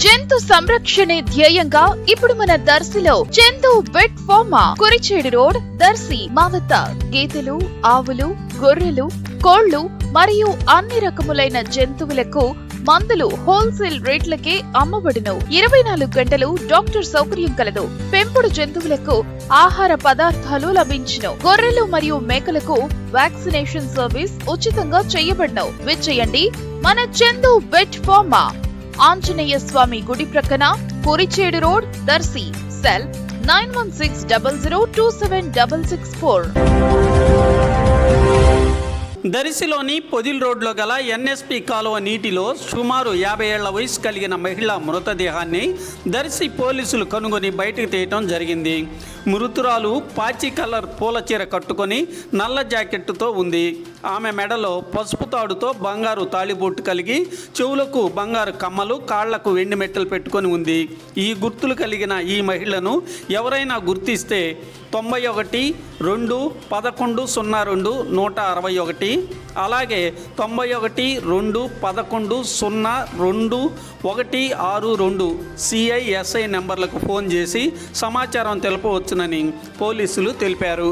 జంతు సంరక్షణే ధ్యేయంగా ఇప్పుడు మన దర్శిలో Chandu vet pharma Kurichedu road Darsi మా వద్ద గేదెలు, ఆవులు, గొర్రెలు, కోళ్లు మరియు అన్ని రకములైన జంతువులకు మందులు హోల్సేల్ రేట్లకే అమ్మబడును. 24 గంటలు డాక్టర్ సౌకర్యం కలదు. పెంపుడు జంతువులకు ఆహార పదార్థాలు లభించును. గొర్రెలు మరియు మేకలకు వ్యాక్సినేషన్ సర్వీస్ ఉచితంగా చేయబడును. విచ్చేయండి మన చందు వెట్ ఫార్మా, ఆంజనేయ స్వామి గుడి ప్రక్కన, కురిచేడు రోడ్, దర్శి. సెల్ 9160027664. దర్శిలోని పొదిల్ రోడ్లో గల ఎన్ఎస్పి కాలువ నీటిలో సుమారు 50 ఏళ్ల వయసు కలిగిన మహిళ మృతదేహాన్ని దర్శి పోలీసులు కనుగొని బయటకు తీయటం జరిగింది. మృతురాలు పాచి కలర్ పూల చీర కట్టుకొని నల్ల జాకెట్టుతో ఉంది. ఆమె మెడలో పసుపు తాడుతో బంగారు తాళిబొట్టు కలిగి, చెవులకు బంగారు కమ్మలు, కాళ్లకు వెండి మెట్టలు పెట్టుకొని ఉంది. ఈ గుర్తులు కలిగిన ఈ మహిళను ఎవరైనా గుర్తిస్తే 91-2-11-02-161, అలాగే 91-2-11-02-162 CISI నెంబర్లకు ఫోన్ చేసి సమాచారం తెలపవచ్చునని పోలీసులు తెలిపారు.